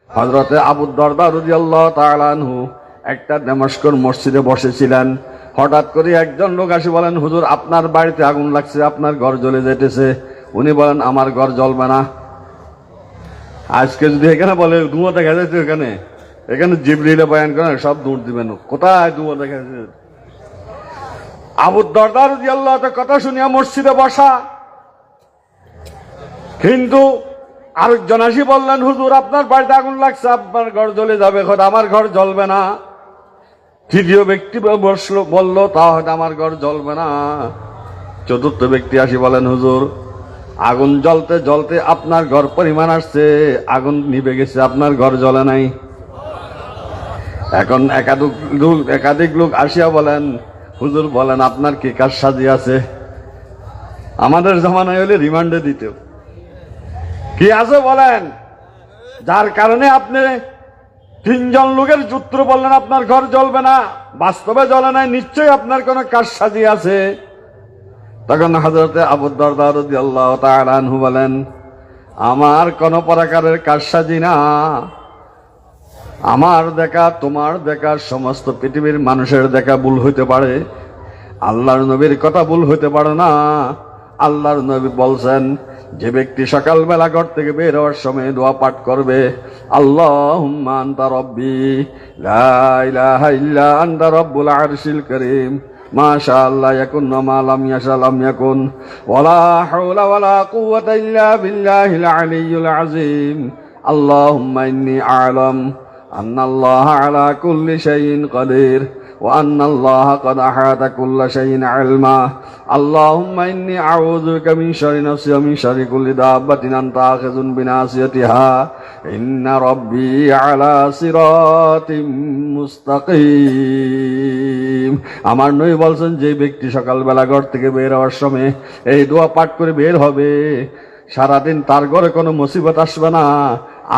হযরতে আবু দারদা রাদিয়াল্লাহু তাআলা আনহু একটা দামেস্কের মসজিদে বসেছিলেন। হঠাৎ করে একজন লোক এসে বলেন, হুজুর আপনার বাড়িতে আগুন লাগছে, আপনার ঘর জ্বলে যেতেছে। উনি বলেন, আমার ঘর জ্বলবে না। আজকে যদি এখানে বলে ধোঁয়া দেখা যাচ্ছে, এখানে জিবরিলে বয়ান করেন, সব দৌড় দিবেন, কোথায় ধোঁয়া দেখা যাচ্ছে। আবু দারদা রাদিয়াল্লাহু তাআলা কথা শুনিয়া মসজিদে বসা, কিন্তু আরেকজন আসি বললেন, হুজুর আপনার বাড়িতে আগুন লাগছে, আপনার ঘর জ্বলে যাবে। আমার ঘর জ্বলবে না। তৃতীয় ব্যক্তি বসলো, বললো, তা হয়তো আমার ঘর জ্বলবে না। চতুর্থ ব্যক্তি আসি বলেন, হুজুর আগুন জ্বলতে জ্বলতে আপনার ঘর পরিমাণ আসছে, আগুন নিভে গেছে, আপনার ঘর জ্বলে নাই। এখন একাধিক লোক আসিয়া বলেন, হুজুর বলেন আপনার কি কাজ সাজি আছে? আমাদের জমানায় হলে রিমান্ডে দিত। কি আছে বলেন, যার কারণে আপনি তিনজন লোকের সূত্র বললেন আপনার ঘর জ্বলবে না, বাস্তবে জ্বলে নাই, নিশ্চয়ই আপনার কোন কাজ সাজি আছে। তখন হযরতে আবু দারদা রাদিয়াল্লাহু তাআলা আনহু বলেন, আমার কোন প্রকারের কাজ সাজি না। আমার দেখা, তোমার দেখা, সমস্ত পৃথিবীর মানুষের দেখা ভুল হইতে পারে, আল্লাহর নবীর কথা ভুল হইতে পারে না। আল্লাহর নবী বলছেন, যে ব্যক্তি সকালবেলা ঘর থেকে বের হওয়ার সময় দোয়া পাঠ করবে, আল্লাহুম্মা আনতা রাব্বি লা ইলাহা ইল্লা আনতা রাব্বুল আরশিল কারীম, মা শা আল্লাহ ইয়াকুন ওয়া মা লাম ইয়াশা লাম ইয়াকুন, ওয়ালা হাওলা ওয়ালা কুওয়াতা ইল্লা বিল্লাহিল আলিয়্যিল আযীম, আল্লাহুম্মা ইন্নী আ'লাম আন্নাল্লাহা আলা কুল্লি শাইইন কাদির ওয়া আন্নাল্লাহা ক্বাদ আহাতা কুল্লা শাইইন ইলমা, আল্লাহুম্মা ইন্নী আউযু বিকা মিন শাররি নাফসি ওয়া মিন শাররি কুল্লি দাব্বাতিন আনতা আখিযুন বিনাসিয়াতিহা, ইন্না রাব্বি আলা সিরাতিম মুস্তাকিম। আমার নবী বলছেন, যে ব্যক্তি সকালবেলা ঘর থেকে বের হওয়ার সময় এই দোয়া পাঠ করে বের হবে, সারাদিন তার ঘরে কোনো মুসিবত আসবে না।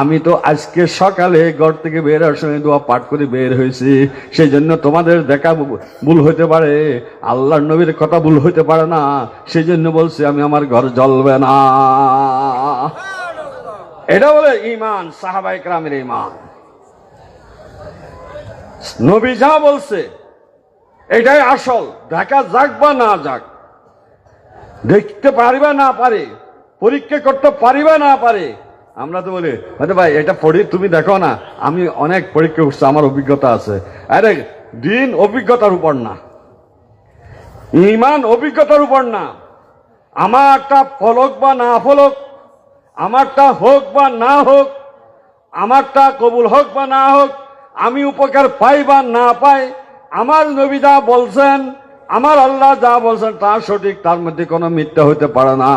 আমি তো আজকে সকালে ঘর থেকে বের হওয়ার সময় দোয়া পাঠ করে বের হয়েছি, সেই জন্য তোমাদের দেখা ভুল হইতে পারে, আল্লাহর নবীর কথা ভুল হইতে পারে না, সেই জন্য বলছি আমি আমার ঘর জ্বলবে না। এটা বলে ঈমান, সাহাবায়ে কেরামের ঈমান। নবী যা বলছে এটাই আসল, দেখা যাক বা না যাক, দেখতে পারিবা না পারে, পরীক্ষা করতে পারিবা না পারে। আমরা তো বলি, আরে ভাই এটা পড়ি, তুমি দেখো না, আমি অনেক পরীক্ষা করছি, আমার অভিজ্ঞতা আছে। আরে দিন অভিজ্ঞতার উপর না, ঈমান অভিজ্ঞতার উপর না। আমারটা ফলক বা না ফলক, আমারটা হোক বা না হোক, আমারটা কবুল হোক বা না হোক, আমি উপকার পাই বা না পাই, আমার নবী যা বলছেন, আমার আল্লাহ যা বলছেন তা সঠিক, তার মধ্যে কোনো মিথ্যা হইতে পারে না।